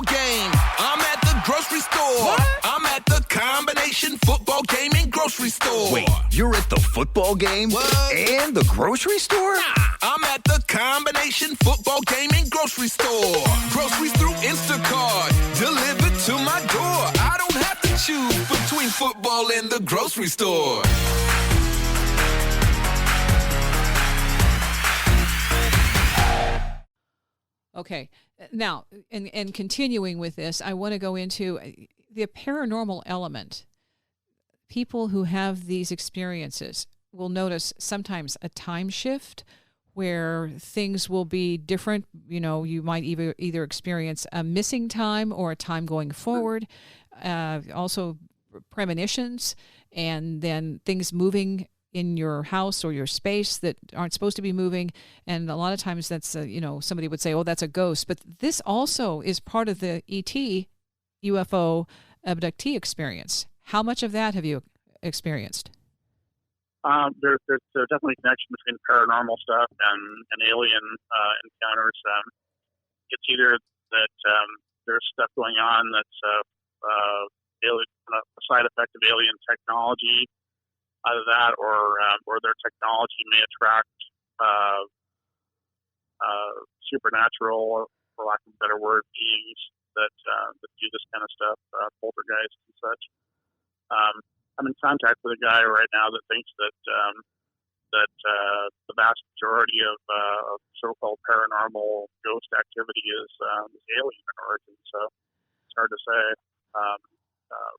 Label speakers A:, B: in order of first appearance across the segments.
A: football game. I'm at the grocery store.
B: What?
A: I'm at the combination football game and grocery store.
B: Wait, you're at the football game
A: What?
B: and the grocery store?
A: I'm at the combination football game and grocery store. Groceries through Instacart, delivered to my door. I don't have to choose between football and the grocery store.
C: Okay. Now, and continuing with this, I want to go into the paranormal element. People who have these experiences will notice sometimes a time shift where things will be different. You know, you might either experience a missing time or a time going forward. Also premonitions, and then things moving in your house or your space that aren't supposed to be moving. And a lot of times that's, somebody would say, oh, that's a ghost. But this also is part of the ET, UFO, abductee experience. How much of that have you experienced?
D: There's definitely a connection between paranormal stuff and alien encounters. It's either that there's stuff going on that's a side effect of alien technology, either that or their technology may attract supernatural, for lack of a better word, beings that do this kind of stuff, poltergeists and such. I'm in contact with a guy right now that thinks that the vast majority of so-called paranormal ghost activity is alien in origin. So it's hard to say,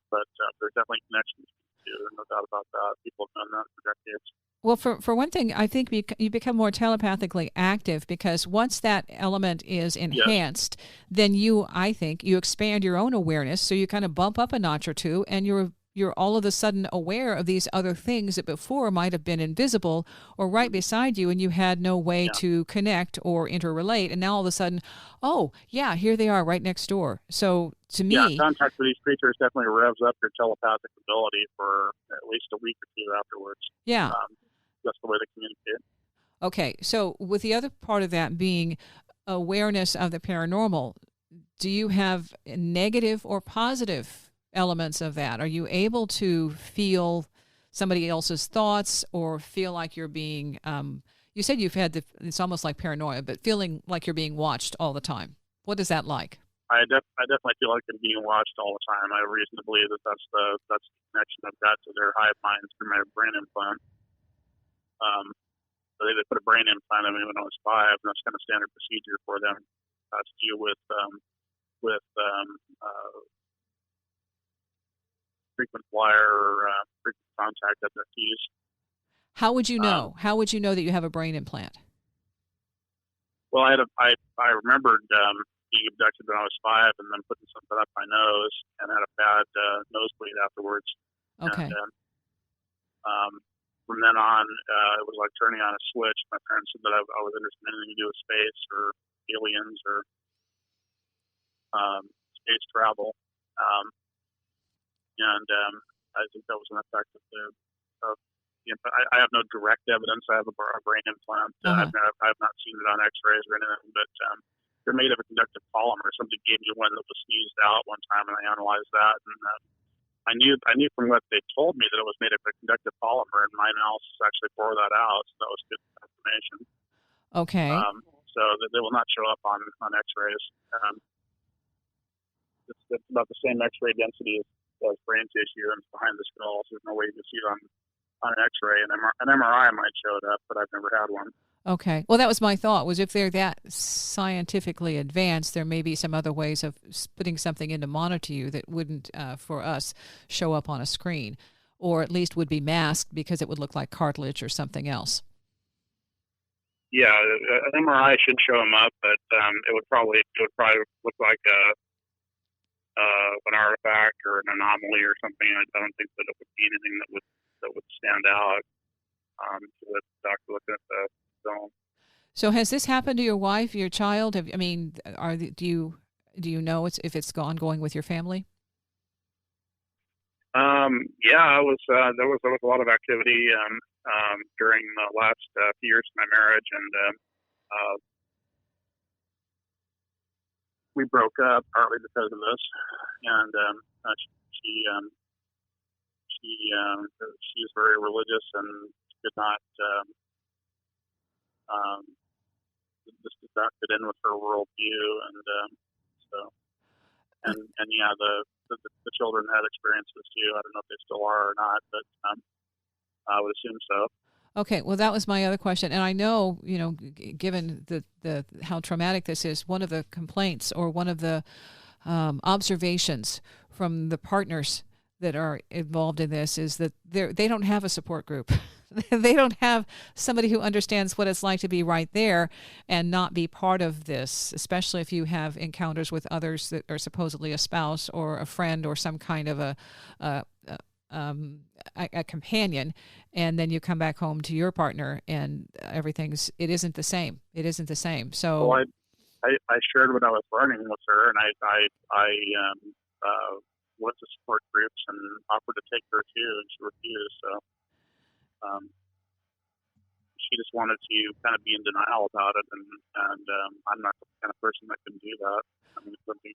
D: but there's definitely connections to, no doubt about that. People have done that for decades.
C: Well, for one thing, I think you become more telepathically active because once that element is enhanced, then I think you expand your own awareness. So you kind of bump up a notch or two, and you're all of a sudden aware of these other things that before might have been invisible or right beside you, and you had no way to connect or interrelate. And now all of a sudden, oh, yeah, here they are right next door. So to me...
D: Yeah, contact with these creatures definitely revs up your telepathic ability for at least a week or two afterwards.
C: Yeah.
D: That's the way they communicate.
C: Okay, so with the other part of that being awareness of the paranormal, do you have negative or positive elements of that? Are you able to feel somebody else's thoughts or feel like you're being, you said you've had it's almost like paranoia, but feeling like you're being watched all the time. What is that like?
D: I definitely feel like I'm being watched all the time. I have reason to believe that that's the connection I've got to their hive minds through my brain implant. So they put a brain implant on me when I was 5, and that's kind of standard procedure for them to deal with frequent flyer or frequent contact abductees.
C: How would you know? How would you know that you have a brain implant?
D: Well, I remembered being abducted when I was 5, and then putting something up my nose, and had a bad nosebleed afterwards.
C: Okay.
D: And from then on, it was like turning on a switch. My parents said that I was interested in anything to do with space or aliens or space travel. And I think that was an effect of I have no direct evidence. I have a brain implant. I've not seen it on X-rays or anything, but they're made of a conductive polymer. Somebody gave me one that was sneezed out one time, and I analyzed that, and I knew from what they told me that it was made of a conductive polymer, and my analysis actually bore that out. So that was good information.
C: Okay.
D: So that they will not show up on X-rays. It's about the same X-ray density as brain tissue, and it's behind the skull, so there's no way you can see it on an X-ray. An MRI might show it up, but I've never had one.
C: Okay. Well, that was my thought, was if they're that scientifically advanced, there may be some other ways of putting something in to monitor you that wouldn't, for us, show up on a screen, or at least would be masked because it would look like cartilage or something else.
D: Yeah, an MRI should show them up, but it would probably look like an artifact or an anomaly or something. I don't think that it would be anything that would stand out to the doctor looking at the film.
C: So has this happened to your wife, your child? Do you know if it's ongoing with your family?
D: Yeah, there was a lot of activity during the last few years of my marriage, and we broke up partly because of this, and she's very religious and did not just did not fit in with her worldview, and yeah, the children had experiences too. I don't know if they still are or not, but I would assume so.
C: Okay, well, that was my other question, and I know, given the how traumatic this is, one of the complaints or one of the observations from the partners that are involved in this is that they don't have a support group. They don't have somebody who understands what it's like to be right there and not be part of this, especially if you have encounters with others that are supposedly a spouse or a friend or some kind of a companion, and then you come back home to your partner and it isn't the same. It isn't the same. So
D: well, I shared what I was learning with her, and I went to support groups and offered to take her too, and she refused. So she just wanted to kind of be in denial about it, and I'm not the kind of person that can do that. I mean, something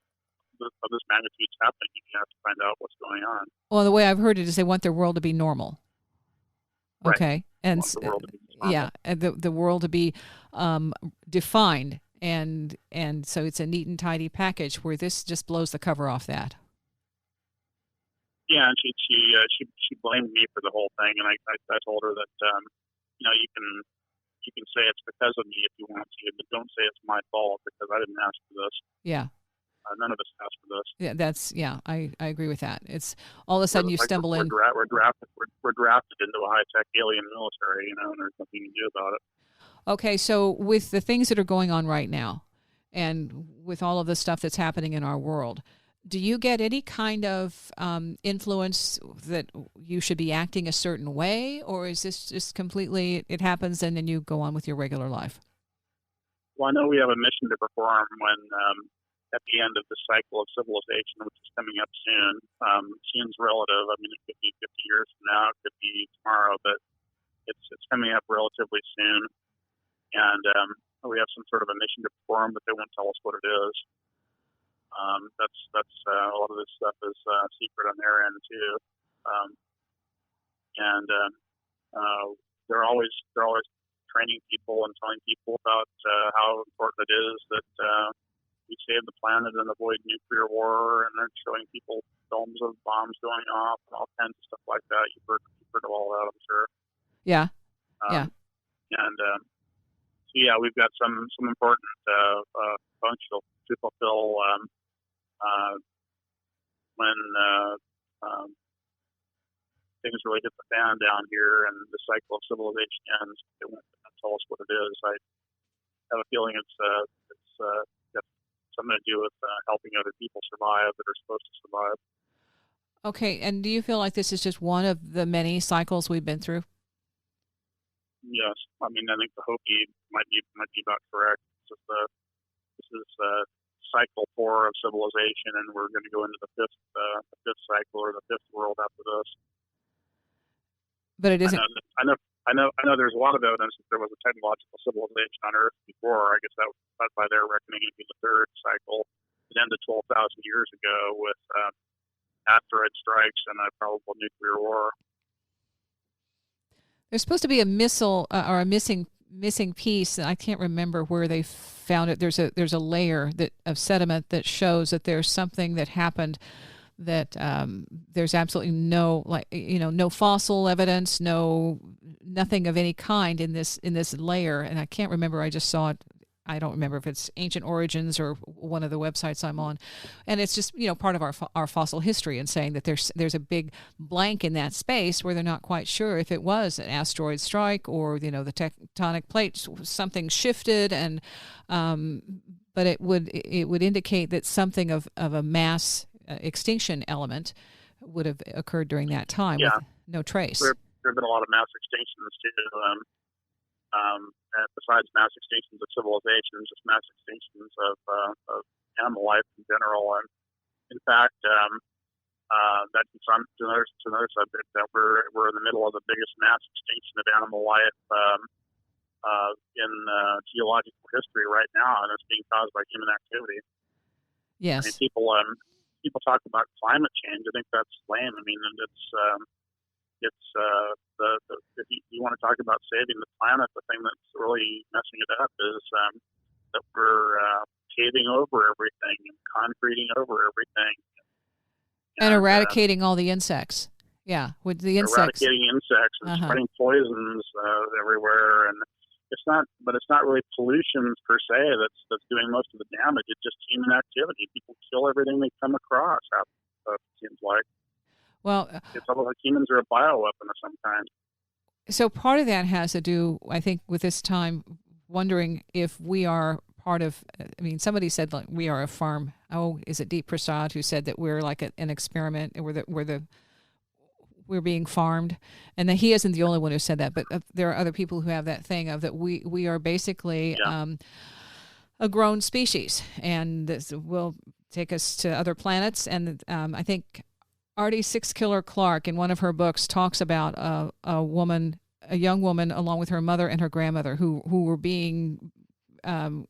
D: of this magnitude's happening, you have to find out what's going on.
C: Well, the way I've heard it is they want their world to be normal. Okay,
D: right.
C: And
D: the world to be normal.
C: yeah, the world to be defined, and so it's a neat and tidy package where this just blows the cover off that.
D: Yeah, and she blamed me for the whole thing, and I told her that you can say it's because of me if you want to, but don't say it's my fault because I didn't ask for this.
C: Yeah.
D: None of us asked for this.
C: Yeah, I agree with that. It's all of a sudden you stumble in.
D: We're drafted into a high-tech alien military, and there's nothing you can do about it.
C: Okay, so with the things that are going on right now, and with all of the stuff that's happening in our world, do you get any kind of influence that you should be acting a certain way, or is this just completely, it happens and then you go on with your regular life?
D: Well, I know we have a mission to perform when at the end of the cycle of civilization, which is coming up soon. Soon's relative. I mean, it could be 50 years from now, it could be tomorrow, but it's coming up relatively soon. And we have some sort of a mission to perform, but they won't tell us what it is. That's a lot of this stuff is secret on their end too. They're always training people and telling people about how important it is that we save the planet and avoid nuclear war, and they're showing people films of bombs going off and all kinds of stuff like that. You've heard of all that, I'm sure.
C: Yeah. Yeah.
D: And so yeah, we've got some important function to fulfill when things really hit the fan down here and the cycle of civilization ends. They won't tell us what it is. I have a feeling it's got something to do with helping other people survive that are supposed to survive.
C: Okay, and do you feel like this is just one of the many cycles we've been through?
D: Yes, I mean, I think the Hopi might be about correct. This is cycle 4 of civilization, and we're going to go into the fifth cycle or the fifth world after this.
C: But it isn't.
D: I know. There's a lot of evidence that there was a technological civilization on Earth before. I guess that by their reckoning would be the third cycle. It ended 12,000 years ago with asteroid strikes and a probable nuclear war.
C: There's supposed to be a missile or a missing piece. I can't remember where they found it. There's a layer of sediment that shows that there's something that happened that there's absolutely no fossil evidence, nothing of any kind in this layer. And I can't remember. I just saw it. I don't remember if it's Ancient Origins or one of the websites I'm on, and it's just part of our fossil history and saying that there's a big blank in that space where they're not quite sure if it was an asteroid strike or the tectonic plates, something shifted, and but it would indicate that something of a mass extinction element would have occurred during that time with no trace.
D: There have been a lot of mass extinctions too. And besides mass extinctions of civilizations, just mass extinctions of animal life in general. And in fact, that's another subject that we're in the middle of the biggest mass extinction of animal life in geological history right now, and it's being caused by human activity.
C: Yes.
D: I mean, people talk about climate change. I think that's lame. I mean, it's if you want to talk about saving the planet, the thing that's really messing it up is that we're paving over everything and concreting over everything.
C: And eradicating all the insects. Yeah, with the insects.
D: Eradicating insects and spreading poisons everywhere, and it's not really pollution per se that's doing most of the damage. It's just human activity. People kill everything they come across. It seems like.
C: Well,
D: it's almost like humans are a bioweapon of some kind.
C: So part of that has to do, I think, with this time wondering if we are part of. I mean, somebody said like we are a farm. Oh, is it Deep Prasad who said that we're like an experiment, or we're being farmed, and that he isn't the only one who said that, but there are other people who have that thing of that we are basically a grown species, and this will take us to other planets. And I think Artie Six-Killer Clarke in one of her books talks about a young woman, along with her mother and her grandmother, who were being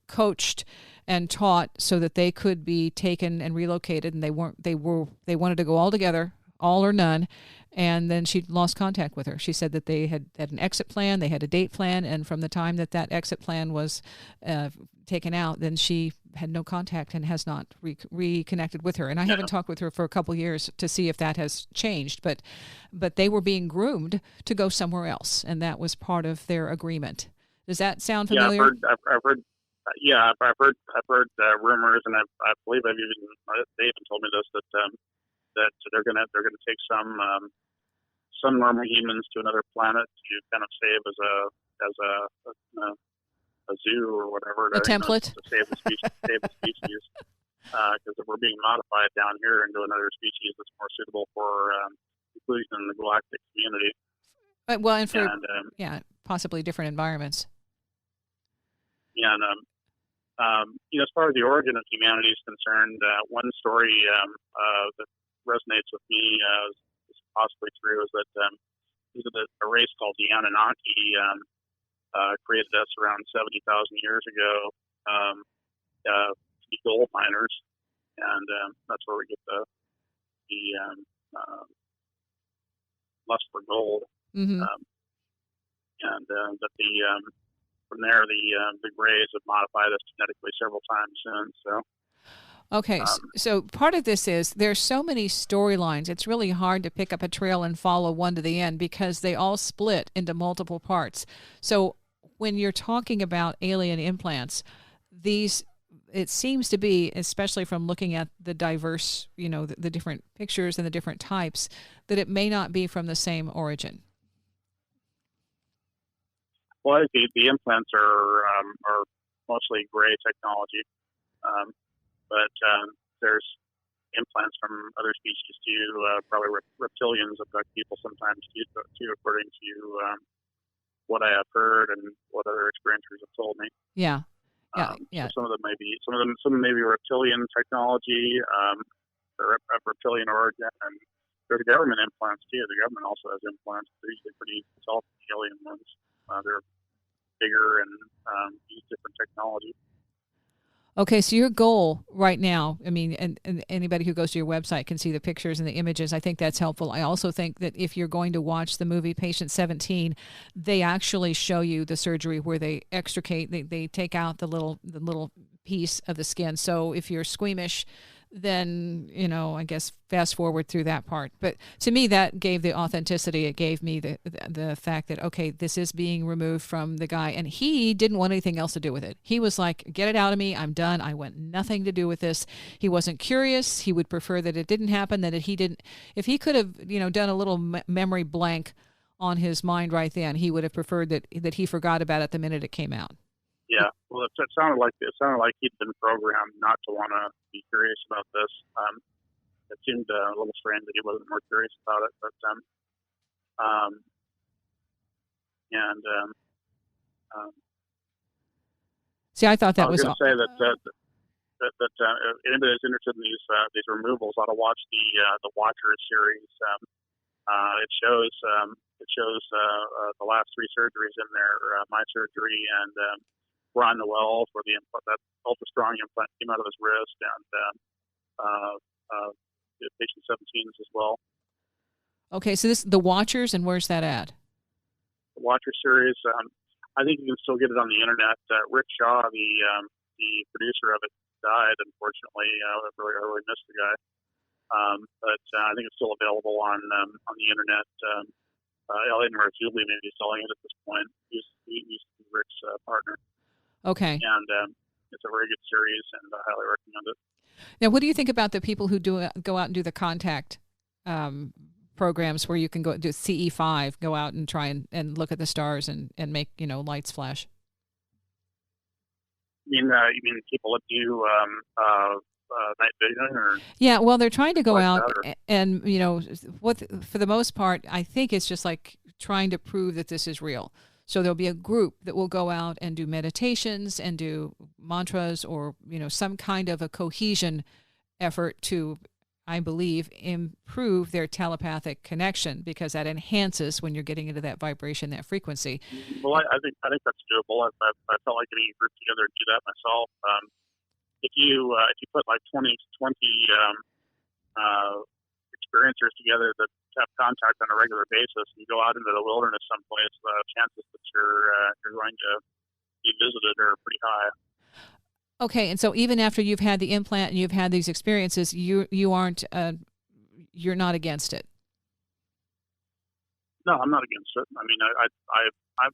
C: coached and taught so that they could be taken and relocated, and they wanted to go all together, all or none. And then she lost contact with her. She said that they had an exit plan, they had a date plan, and from the time that exit plan was taken out, then she had no contact and has not reconnected with her. And I haven't talked with her for a couple of years to see if that has changed, but they were being groomed to go somewhere else, and that was part of their agreement. Does that sound familiar?
D: Yeah, I've heard. Yeah, I've heard rumors, and I believe they even told me this that they're gonna take some normal humans to another planet to kind of save as a zoo or whatever.
C: A template.
D: To save the species. Because we're being modified down here into another species that's more suitable for inclusion in the galactic community.
C: Well, and for possibly different environments.
D: Yeah, and as far as the origin of humanity is concerned, one story that resonates with me is possibly true is that a race called the Anunnaki created us around 70,000 years ago to be gold miners, and that's where we get the lust for gold.
C: Mm-hmm.
D: And that from there the Greys have modified us genetically several times since. So.
C: Okay, so part of this is there's so many storylines. It's really hard to pick up a trail and follow one to the end because they all split into multiple parts. So when you're talking about alien implants, it seems to be, especially from looking at the diverse, the different pictures and the different types, that it may not be from the same origin.
D: Well, I think the implants are mostly gray technology. But there's implants from other species too. Probably reptilians abduct people sometimes too, according to what I have heard and what other experiencers have told me.
C: Yeah.
D: So some of them may be reptilian technology, or reptilian origin, and there's government implants too. The government also has implants. They're usually pretty tough, the alien ones. They're bigger and use different technology.
C: Okay, so your goal right now, I mean, and anybody who goes to your website can see the pictures and the images. I think that's helpful. I also think that if you're going to watch the movie Patient 17, they actually show you the surgery where they extricate, they take out the little piece of the skin. So if you're squeamish, then, I guess fast forward through that part. But to me, that gave the authenticity. It gave me the fact that, okay, this is being removed from the guy. And he didn't want anything else to do with it. He was like, get it out of me. I'm done. I want nothing to do with this. He wasn't curious. He would prefer that it didn't happen, that he didn't. If he could have, done a little memory blank on his mind right then, he would have preferred that he forgot about it the minute it came out.
D: Yeah, well, it sounded like he'd been programmed not to want to be curious about this. It seemed a little strange that he wasn't more curious about it, but
C: see, I thought that was.
D: I was going to say that anybody that's interested in these removals ought to watch the Watchers series. It shows the last three surgeries in there, my surgery and Ron Noel's, where that ultra strong implant came out of his wrist, and patient 17s as well.
C: Okay, so this the Watchers, and where's that at?
D: The Watcher series. I think you can still get it on the internet. Rick Shaw, the producer of it, died unfortunately. I really missed the guy. But I think it's still available on the internet. Elliot Marzulli may be selling it at this point. He's Rick's partner.
C: Okay.
D: And it's a very good series, and I highly recommend it.
C: Now, what do you think about the people who go out and do the contact programs where you can go do CE5, go out and try and look at the stars and make lights flash?
D: You mean people that do night vision, or?
C: Yeah, well, they're trying to go out
D: that,
C: and for the most part, I think it's just like trying to prove that this is real. So there'll be a group that will go out and do meditations and do mantras or some kind of a cohesion effort to, I believe, improve their telepathic connection, because that enhances when you're getting into that vibration, that frequency.
D: Well, I think that's doable. I felt like getting a group together to do that myself. If you put like 20 experiencers together that have contact on a regular basis, and you go out into the wilderness someplace, the chances that you're going to be visited are pretty high.
C: Okay, and so even after you've had the implant and you've had these experiences, you aren't you're not against it.
D: No, I'm not against it. I mean,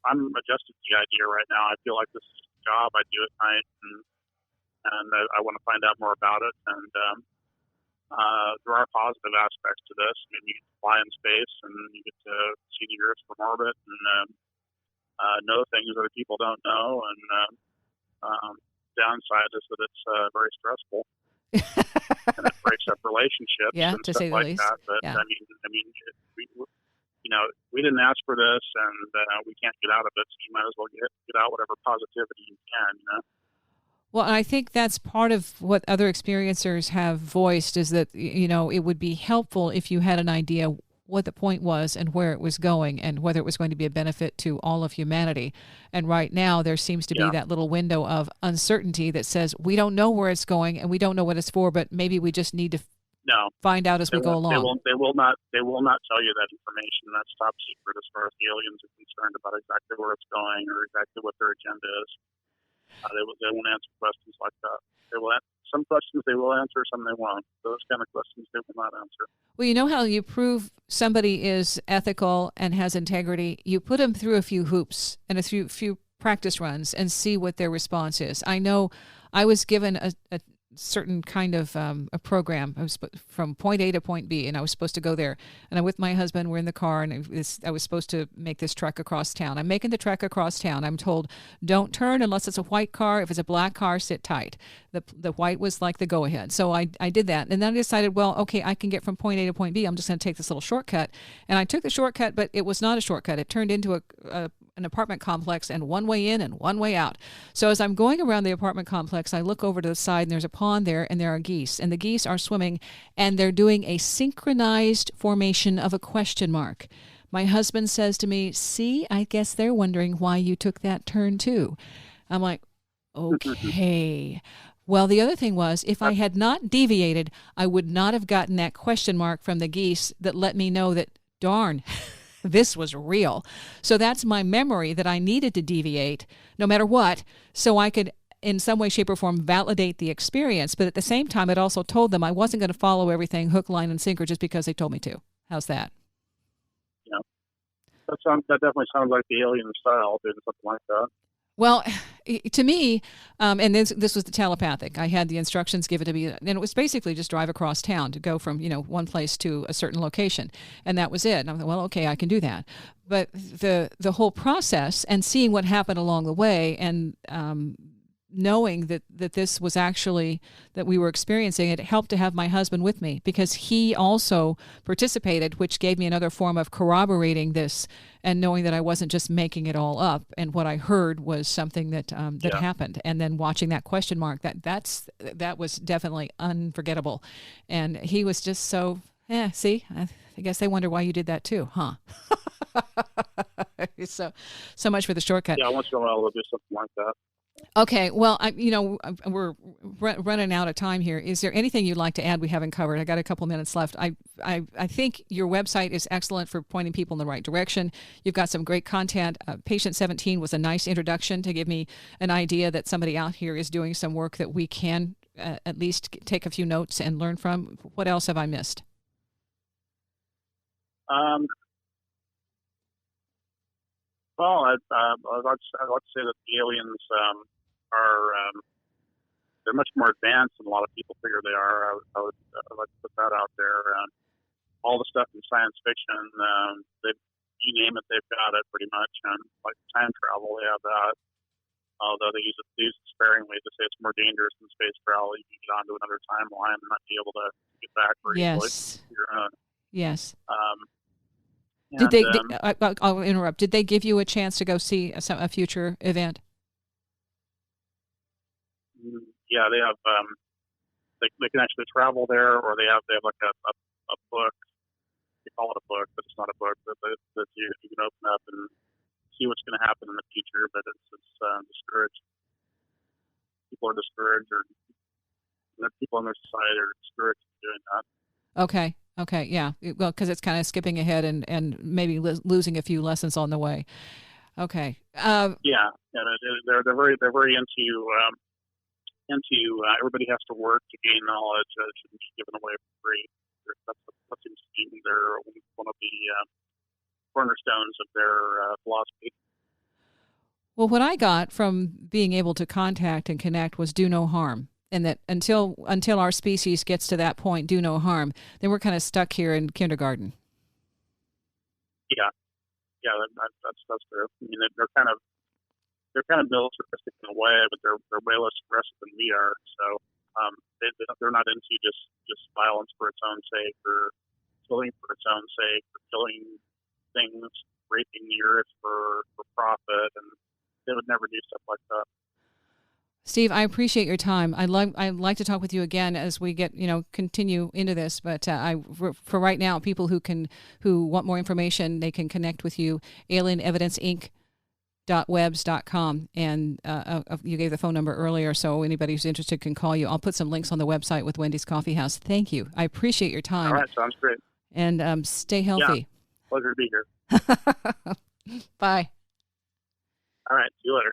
D: I'm adjusted to the idea right now. I feel like this is a job. I do at night, and I want to find out more about it. And there are positive aspects to this. I mean, you get to fly in space, and you get to see the Earth from orbit, and know things that other people don't know. And downside is that it's very stressful, and it breaks up relationships.
C: Yeah,
D: and
C: to
D: stuff
C: say the
D: like
C: least.
D: that. But
C: Yeah.
D: I mean, we didn't ask for this, and we can't get out of it. So you might as well get out whatever positivity you can.
C: Well, and I think that's part of what other experiencers have voiced, is that, it would be helpful if you had an idea what the point was and where it was going and whether it was going to be a benefit to all of humanity. And right now there seems to be that little window of uncertainty that says we don't know where it's going and we don't know what it's for, but maybe we just need to find out as we go along.
D: They will not tell you that information. That's top secret as far as the aliens are concerned about exactly where it's going or exactly what their agenda is. They won't answer questions like that. Some questions they will answer, some they won't. Those kind of questions they will not answer.
C: Well, you know how you prove somebody is ethical and has integrity? You put them through a few hoops and a few practice runs and see what their response is. I know I was given a certain kind of a program. I was from point A to point B, and I was supposed to go there. And I'm with my husband. We're in the car, and I was supposed to make this trek across town. I'm making the trek across town. I'm told, don't turn unless it's a white car. If it's a black car, sit tight. The white was like the go-ahead. So I did that. And then I decided, well, okay, I can get from point A to point B. I'm just going to take this little shortcut. And I took the shortcut, but it was not a shortcut. It turned into an apartment complex, and one way in and one way out. So as I'm going around the apartment complex, I look over to the side, and there's a pond there, and there are geese, and the geese are swimming, and they're doing a synchronized formation of a question mark. My husband says to me, see, I guess they're wondering why you took that turn too. I'm like, okay. Well, the other thing was, if I had not deviated, I would not have gotten that question mark from the geese that let me know that, darn, this was real. So that's my memory, that I needed to deviate no matter what, so I could in some way, shape, or form validate the experience. But at the same time, it also told them I wasn't going to follow everything hook, line, and sinker just because they told me to. How's that?
D: Yeah. That definitely sounds like the alien style, doing something like that.
C: Well, to me, and this was the telepathic. I had the instructions given to me, and it was basically just drive across town to go from one place to a certain location, and that was it. And I thought, well, okay, I can do that. But the whole process and seeing what happened along the way, and knowing that this was actually that we were experiencing it, helped to have my husband with me, because he also participated, which gave me another form of corroborating this and knowing that I wasn't just making it all up, and what I heard was something that happened. And then watching that question mark, that was definitely unforgettable. And he was just so, see, I guess they wonder why you did that too, huh? So much for the shortcut.
D: Yeah, once in a while we'll do something like that.
C: Okay, well, we're running out of time here. Is there anything you'd like to add we haven't covered? I got a couple minutes left. I think your website is excellent for pointing people in the right direction. You've got some great content. Patient 17 was a nice introduction to give me an idea that somebody out here is doing some work that we can at least take a few notes and learn from. What else have I missed?
D: Well, I'd like to say that the aliens they're much more advanced than a lot of people figure they are. I'd like to put that out there. All the stuff in science fiction, you name it, they've got it pretty much. And like time travel, they have that. Although they use it sparingly to say it's more dangerous than space travel. You can get onto another timeline and not be able to get back very easily.
C: Yes.
D: Did
C: they? I'll interrupt. Did they give you a chance to go see a future event?
D: Yeah, they have. They can actually travel there, or they have like a book. They call it a book, but it's not a book. That you can open up and see what's going to happen in the future. But it's discouraged. People are discouraged, or people in their society are discouraged from doing that.
C: Okay, yeah. Well, because it's kind of skipping ahead and maybe losing a few lessons on the way. Okay. They're very into everybody has to work to gain knowledge. It shouldn't be given away for free. That seems to be one of the cornerstones of their philosophy. Well, what I got from being able to contact and connect was do no harm. And that until our species gets to that point, do no harm, then we're kind of stuck here in kindergarten. Yeah,
D: that's true. I mean, they're kind of militaristic in a way, but they're way less aggressive than we are. So they're not into just violence for its own sake, or killing for its own sake, or killing things, raping the earth for profit, and they would never do stuff like that.
C: Steve, I appreciate your time. I'd like to talk with you again as we get continue into this. But for right now, people who want more information, they can connect with you. AlienEvidenceInc.webs.com, and you gave the phone number earlier, so anybody who's interested can call you. I'll put some links on the website with Wendy's Coffee House. Thank you. I appreciate your time.
D: All right, sounds great.
C: And stay healthy.
D: Yeah, pleasure to be here.
C: Bye.
D: All right, see you later.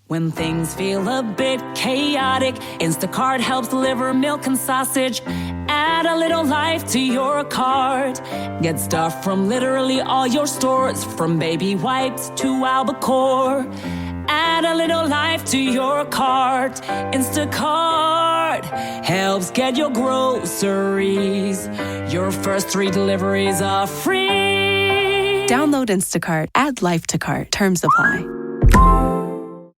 E: When things feel a bit chaotic, Instacart helps deliver milk and sausage. Add a little life to your cart. Get stuff from literally all your stores, from baby wipes to albacore. Add a little life to your cart. Instacart helps get your groceries. Your first 3 deliveries are free.
F: Download Instacart. Add life to cart. Terms apply.